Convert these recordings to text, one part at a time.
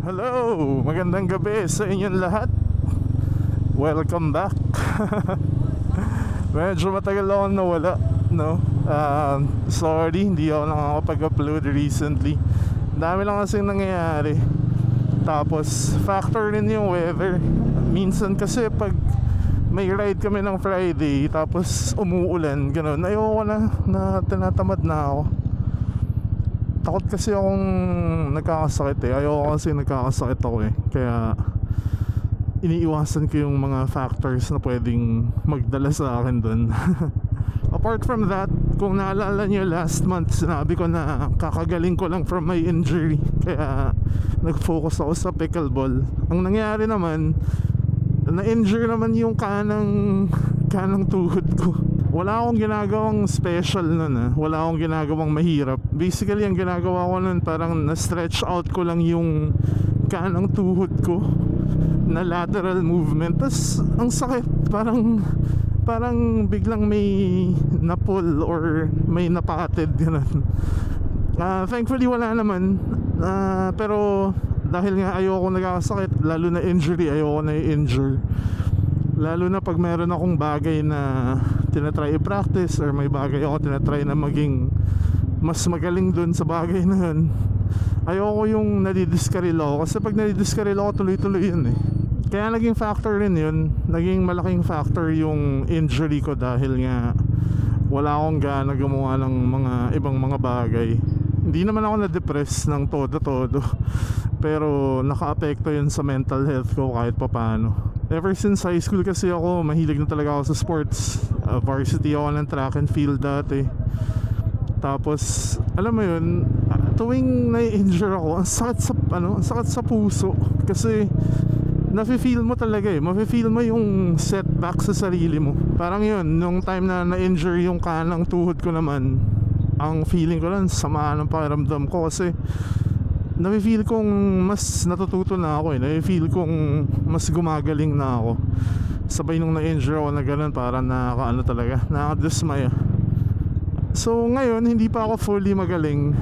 Hello! Magandang gabi sa inyong lahat. Welcome back. Medyo matagal akong nawala, no? Sorry, hindi ako nakakapag-upload recently. Dami lang kasing nangyayari. Tapos, factor rin yung weather. Minsan kasi pag may ride kami ng Friday, tapos umuulan, ganun, ayoko na tinatamad na ako. Takot kasi akong nagkakasakit eh. Ayoko kasi nagkakasakit ako eh. Kaya iniiwasan ko yung mga factors na pwedeng magdala sa akin dun. Apart from that, kung naalala nyo last month, sinabi ko na kakagaling ko lang from my injury. Kaya nag-focus ako sa pickleball. Ang nangyari naman, na-injure naman yung kanang tuhod ko. Wala akong ginagawang special nun wala akong ginagawang mahirap. Basically ang ginagawa ko nun, parang na-stretch out ko lang yung kanang tuhod ko na lateral movement. Tas ang sakit, parang biglang may na-pull or may napatid, ganun. Thankfully wala naman. Pero dahil nga ayoko nagkakasakit, lalo na injury, ayoko na i-injure. Lalo na pag meron akong bagay na tinatry i-practice, or may bagay ako tinatry na maging mas magaling dun sa bagay na yun, ayoko yung nadidiskaril ako. Kasi pag nadidiskaril ako, tuloy-tuloy yun eh. Kaya naging factor rin yun. Naging malaking factor yung injury ko, dahil nga wala akong gana gumawa ng mga ibang mga bagay. Hindi naman ako na-depress ng todo-todo, pero naka-apekto yun sa mental health ko kahit papano. Ever since high school kasi ako, mahilig na talaga ako sa sports. Varsity ako ng track and field dati. Tapos, alam mo yun, tuwing na-injure ako, ang sakit sa puso. Kasi nafe-feel mo talaga mafe-feel mo yung setback sa sarili mo. Parang yun, nung time na na-injure yung kanang tuhod ko naman, ang feeling ko lang, sama ng pakiramdam ko. Kasi nafe-feel kong mas natututo na ako nafe-feel kong mas gumagaling na ako. Sabay nung na-injure ako na ganun, parang nakadismaya. So ngayon, hindi pa ako fully magaling,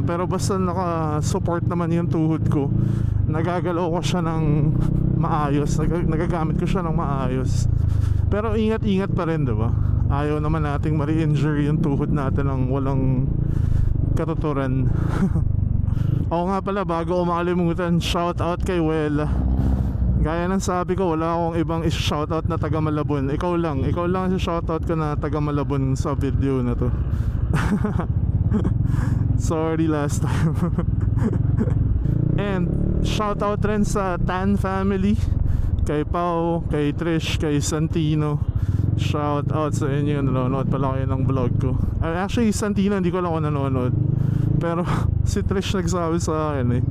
pero basta naka-support naman yung tuhod ko, nagagalaw ko siya ng maayos, nagagamit ko siya ng maayos. Pero ingat-ingat pa rin, diba? Ayaw naman nating ma-re-injure yung tuhod natin ng walang katuturan. Oo nga pala, bago ko makalimutan, shout out kay Wela. Gaya ng sabi ko, wala akong ibang shout out na taga Malabon. Ikaw lang si shout out ko na taga Malabon sa video na to. Sorry last time. And shout out rin sa Tan family, kay Pao, kay Trish, kay Santino. Shout out sa inyo, nanonood pala kayo ng vlog ko. Actually, Santino, hindi ko lang ako nanonood, pero si Trish nagsabi sa akin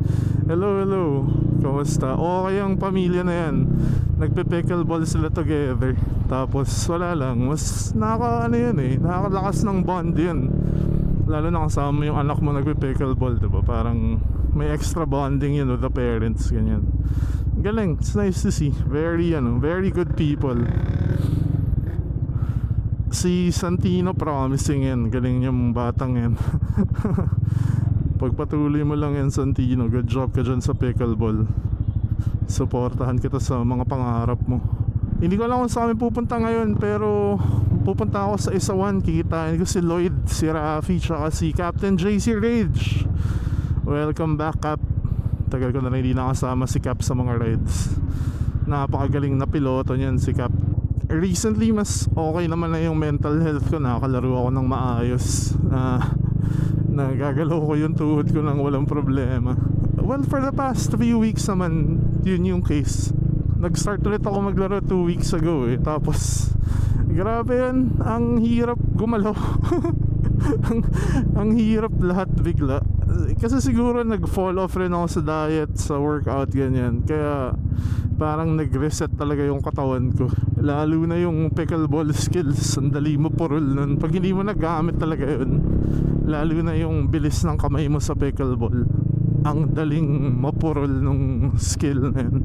hello, kamusta? Okay ang pamilya na yan, nagpe-pickleball sila together. Tapos wala lang, mas nakakalakas ng bond yun. Lalo na kasama yung anak mo nagpe-pickleball, diba? Parang may extra bonding yun with the parents, ganyan. Galing, it's nice to see. Very good people. Si Santino, promising yan. Galing yung batang yan. Pagpatuloy mo lang yan, Santino. Good job ka dyan sa pickleball. Suportahan kita sa mga pangarap mo. Hindi ko alam kung saan kami pupunta ngayon, pero pupunta ako sa Isawan. Kikitain ko si Lloyd, si Rafi, tsaka si Captain JC Rage. Welcome back, Cap. Tagal ko na rin hindi nakasama si Cap sa mga rides. Napakagaling na piloto niyan si Cap. Recently, mas okay naman na yung mental health ko. Nakakalaro ako ng maayos. Nagagalaw ko yung tuhod ko nang walang problema. Well, for the past few weeks naman, yun yung case. Nag-start ulit ako maglaro 2 weeks ago Tapos, grabe yan. Ang hirap gumalaw. ang hirap lahat bigla. Kasi siguro nag-fall off rin ako sa diet, sa workout, ganyan. Kaya parang nag-reset talaga yung katawan ko. Lalo na yung pickleball skills, ang dali mo purol nun. Pag hindi mo nagamit talaga yun, lalo na yung bilis ng kamay mo sa pickleball, ang daling mapurol nung skill na yun.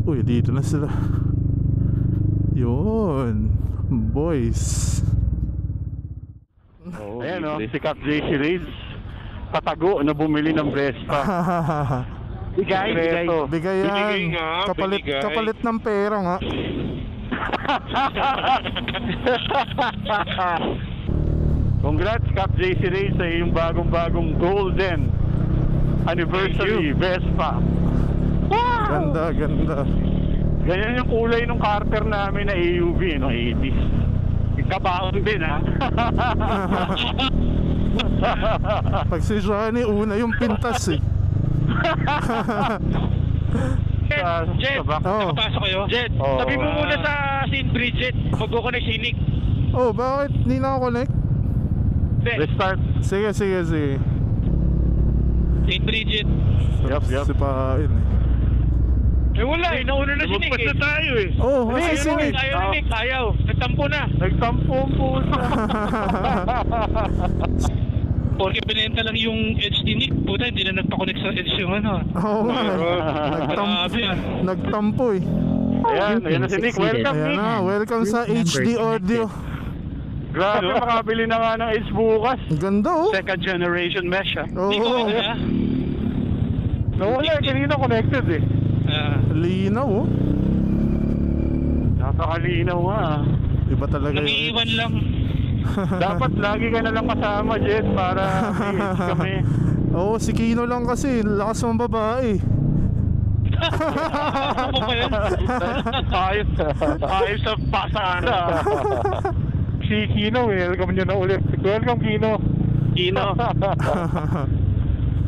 Uy, dito na sila. Yun, boys. Ayan si Cap JC Rage. tatago na bumili ng Vespa. Bigay. Bigay yan. Binigay nga, binigay. Kapalit ng pera nga. Congrats Cap JC Ray sa iyong bagong golden anniversary Vespa. Wow! Ganda. Ganyan yung kulay ng Carter namin na AUV no 80s. Kabaon din ha. Pag si Johnny una yung pintas eh. Jet, Oh. nakapasok kayo? Jet, Oo. sabi mo muna sa St. Bridget, mag-connect si Nick. Oh, bakit hindi na ako connect? Restart. Sige. St. Bridget. Yup. Sipain eh. Eh wala eh, nauna na si Nick eh. tayo eh. Oh, Ayaw, kasi si Nick. ayaw ni Nick, ayaw. Nagtampo na. Nagtampo ang puso. Porque binenta lang yung Edge ni Nick, puta, hindi na nagpa-connect sa Edge yung ano. Oo nga. Grabe yan. Nagtampo eh. Ayan na si Nick. Welcome Ayan Nick. na, welcome sa HD Audio. Grabe, makabili na nga ng Edge bukas. Ang ganda oh. Second generation mesh ah. Nick, okay Oo. ka na? Nawala, kanina connected eh. Linaw oh. Napakalinaw nga ah. Iba talaga yun. Nag-iiwan lang. Dapat lagi ka na lang kasama, Jet, para may edge kami. Oo, si Kino lang kasi. Lakas mong babae. Ano ba yan? Ayos sa pasada. Si Kino, welcome nyo na ulit. Welcome, Kino.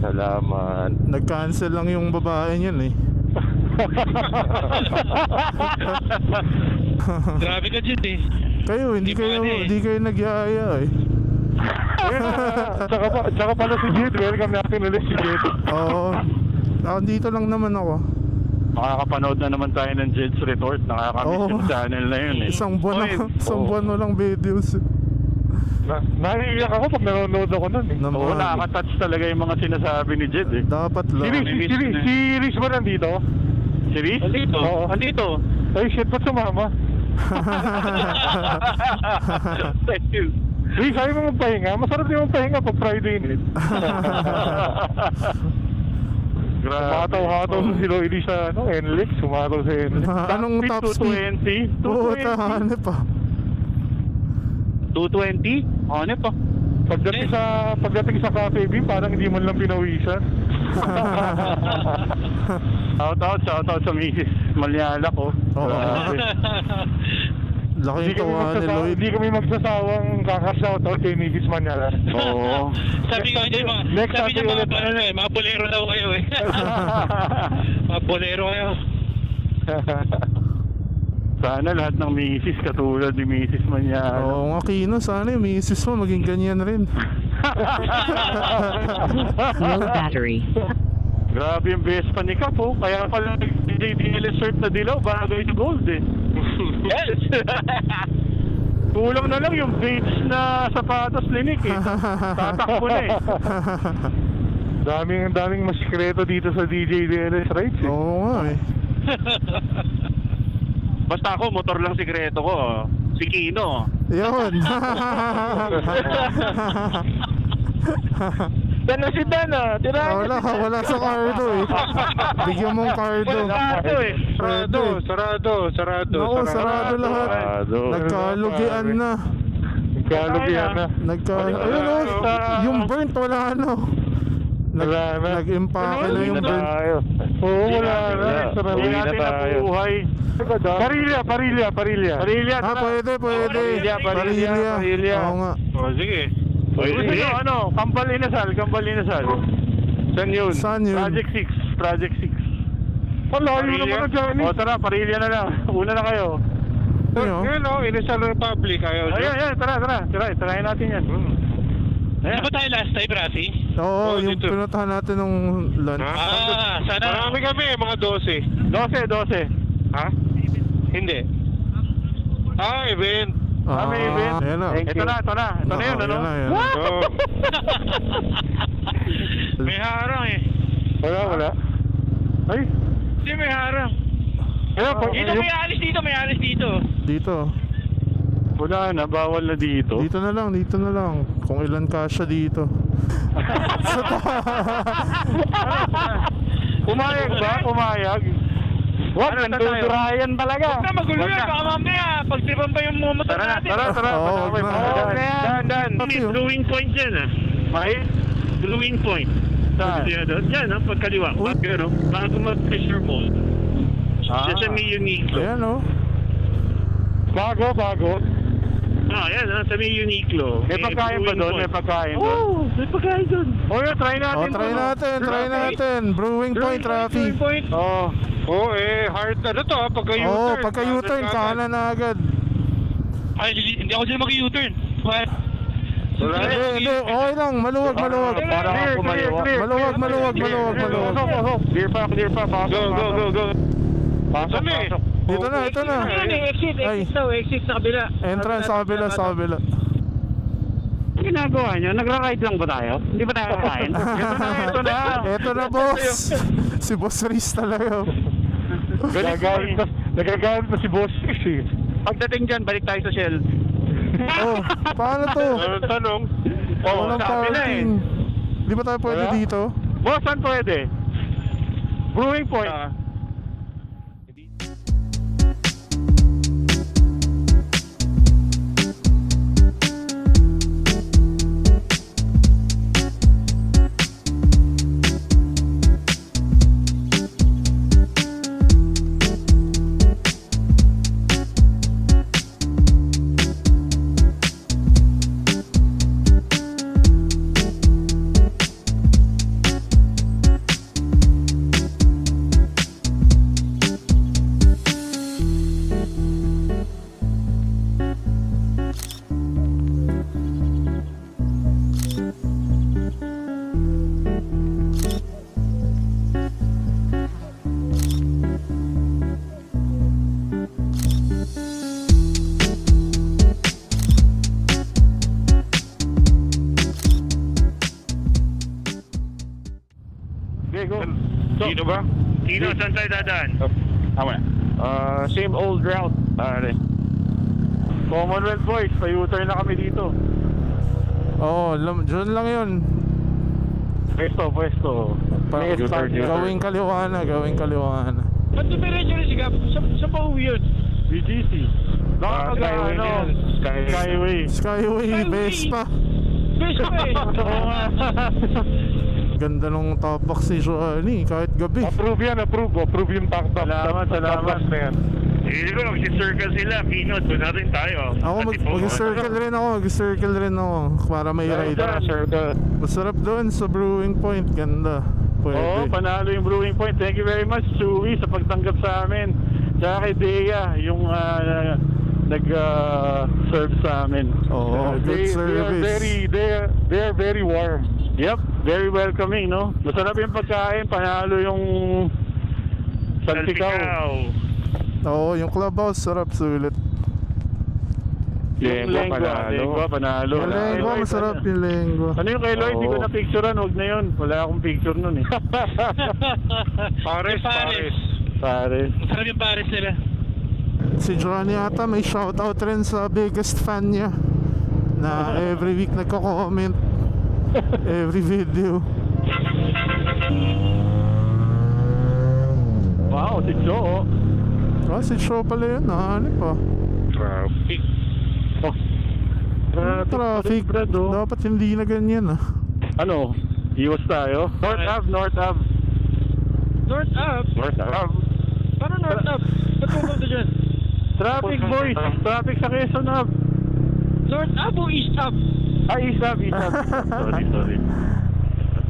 Salamat. Nag-cancel lang yung babae niyan eh. Grabe ka, Jet eh. Kayo, hindi kayo nagyaya eh. Tsaka pala si Jet, welcome natin ulit si Jet. Oo. Dito lang naman ako. Makakapanood na naman tayo ng Jet's Retort. Nakakamiss yung channel na yun eh. Isang buwan na lang videos. Naiiyak ako pag nanonood ako nun eh. Oo, nakaka-touch talaga yung mga sinasabi ni Jet eh. Dapat lang. Si Riz ba nandito? Si Riz? Nandito. Oo. Nandito. Ay shit, ba't sumama? Thank you. Riz, ayaw mo magpahinga? Masarap din magpahinga pag Friday night. Humataw-hataw sa si Lloydie sa NLEX. Humataw sa NLEX. Anong top speed? 220? Oo, hanep pa. 220? Ano pa? Pagdating sa Cafe Beam, parang hindi mo lang pinawisan. Shout out sa Mrs. Malyala ko. Oo. Laking tawa ni Lloyd. Hindi kami magsasawang kaka-shoutout kay Mrs. Malyala. Oo. Sabi ko, hindi mga, Next sabi niya ulit. mga bolero daw kayo eh. Mga bolero kayo. Sana lahat ng misis katulad ni Mrs. Malyala. Oo nga, Kino, sana yung misis mo maging ganyan rin. Low battery. Grabe yung Vespa ni Cap oh. Kaya pala JDL shirt na dilaw, bagay na gold eh. Yes! Kulang na lang yung beige na sapatos ni Nick eh. Tatakbo na eh. Daming masikreto dito sa DJ DLS rides eh. Oo nga eh. Basta ako, motor lang sikreto ko. Si Kino. Yun. Dana si Dana. Wala sa cardo eh. Bigyan mong cardo. Sarado eh. Sarado. Oo, sarado lahat. Nagkalugian na. Ayun oh, yung burnt wala na. Nag-impake na yung burnt. Oo, wala na. Sarado natin na buhay. Parilya. Ah, pwede. Parilya. Oo nga. O, sige. Gusto nyo, ano? Kambal inasal. Saan yun? Project 6. Layo naman na dyan. O, tara, Parilya na lang. Una na kayo. Ayun o, Inasal Republic. Ayan, tara. Tarayin natin yan. Ano ba tayo last time, Rasi? Oo, yung pinuntahan natin nung lunch. Sana. Marami kami, mga 12. 12. Ha? Hindi. Event. May event. Ayan na. Ito na. Ito na yun, ano? Yan. May harang eh. Wala. Ay. Hindi, may harang. Ayan, May alis dito. Dito. Wala na, bawal na dito. Dito na lang, dito na lang. Kung ilan kasya dito. Pumayag ba? Pumayag? Wag, nandudurayan talaga. Huwag na, magulo yan. Baka mamaya, pagtripan pa yung motor natin. Tara. Oo, wag na. Dan. May drawing point dyan May? Drawing point. Saan? Yan pagkaliwa. Bago mag-pressure mode. Diyan sa may Uniqlo. Ayan o. Bago. Yan sa may Uniqlo. May pagkain ba doon? May pagkain doon? Oo, may pagkain doon. Try natin. Try natin. Brewing Point, Rafi. Hard na to pagka-U-turn. Oo, pagka-U-turn, kanan na agad. Ay, hindi ako dyan mag-U-turn. Hindi, okay lang. Maluwag. Para ako kumaliwa. Maluwag. Clear pa. Go. Pasok. Ito na. Exit sa kabila. Entrance sa kabila. Ginagawa nyo? Nagra-ride lang ba tayo? Hindi ba tayo kakain? Ito na. Boss. Si Boss Riz talaga. Nagagalit pa si Boss Riz eh. Pagdating dyan, balik tayo sa Shell. Oh, paano to? Tanong. Walang parking. Di ba tayo pwede dito? Boss, saan pwede? Brewing Point. Go. Dino ba? Dino, saan tayo dadaan? Tama na. Same old route. Commonwealth boys, pa-U-turn na kami dito. Oo, dyan lang yun. Pwesto. Gawing kaliwa na. Ba't dumiretso rin si Gab? Sa pauwi yun? BGC. Skyway. Vespa. Vespa eh. Ganda nung top box ni Johnny, kahit gabi. Approve yung top. Salamat na yan. Hindi ko, mag-circle sila. Pinot, doon natin tayo. Ako mag-circle rin ako para may rider. Masarap doon sa Brewing Point, ganda. Oo, panalo yung Brewing Point. Thank you very much, Chewy, sa pagtanggap sa amin. Tsaka kay Dea, yung nag-serve sa amin. Oo, good service. They are very warm. Yep, very welcoming, no? Masarap yung pagkain, panalo yung salsikaw. Oo, yung clubhouse, sarap, sulit. Yung lengua, panalo. Yung lengua, masarap yung lengua. Ano yung kay Lloyd? Hindi ko na-picturean, huwag na yun. Wala akong picture nun eh. Pares. Masarap yung Pares nila. Si Johnny ata may shoutout rin sa biggest fan niya na every week nagko-comment every video. Wow, si Joe. Si Joe pala yun, nahanip pa. Traffic. Traffic, dapat hindi na ganyan Ano? Iwas tayo? North Ave. Paano North Ave? Ba't pumunta dyan? Traffic boys. Traffic sa Quezon Ave. North Ave o East Ave? East Ave. Sorry.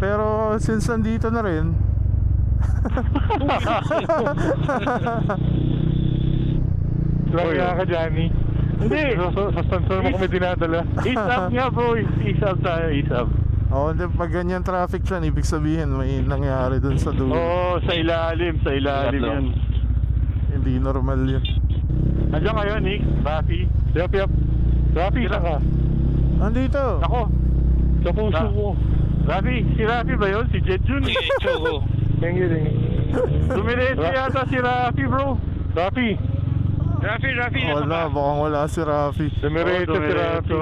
Pero since nandito na rin Kaya ka, Johnny. Hindi. Sa sponsor mo kami dinadala. East Ave nga bro. East Ave tayo. Oo, hindi, pag ganyan traffic dyan, ibig sabihin may nangyari dun sa dulo. Oo, sa ilalim yun. Hindi normal yun. Andiyan kayo, Nick, Rafi. Yup. Rafi, saan ka? Andito. Ako. Sa puso ko. Rafi, si Rafi ba yun? Si Jetjun? Oo. Thank you. Dumiretso yata si Rafi, bro. Rafi. Rafi, Wala, baka wala si Rafi. Dumiretso si Rafi.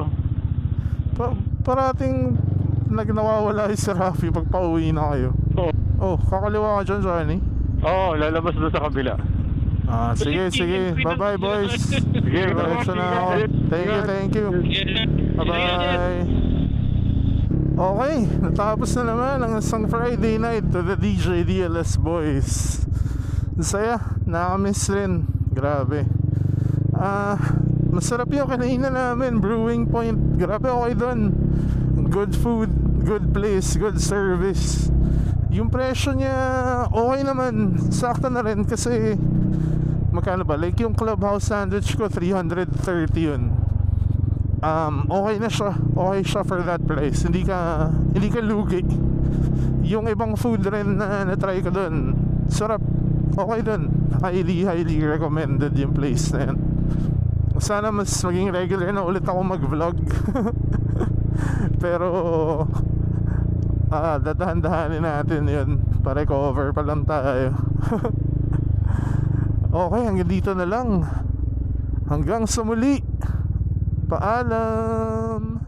Parating nawawala si Rafi pag pauwi na kayo. Oh, kakaliwa ka dyan, Johnny. Oo, lalabas doon sa kabila. Sige. Bye bye, boys. Sige, Diretso na ako. Thank you. Bye-bye. Okay, natapos na naman ang isang Friday night to the DJ DLS boys. Saya, nakamiss rin. Grabe. Masarap yung kanina namin, Brewing Point. Grabe, okay dun. Good food, good place, good service. Yung presyo niya, okay naman. Sakto na rin kasi magkano ba? Like yung Clubhouse sandwich ko, 330 yun. Okay na siya. Okay siya for that price. Hindi ka lugi. Yung ibang food rin na na-try ko dun, sarap. Okay dun. Highly recommended yung place na yan. Sana mas maging regular na ulit ako mag-vlog. Pero dadahan-dahanin natin yun. Pa-recover pa lang tayo. Okay, hanggang dito na lang. Hanggang sa muli. Paalam.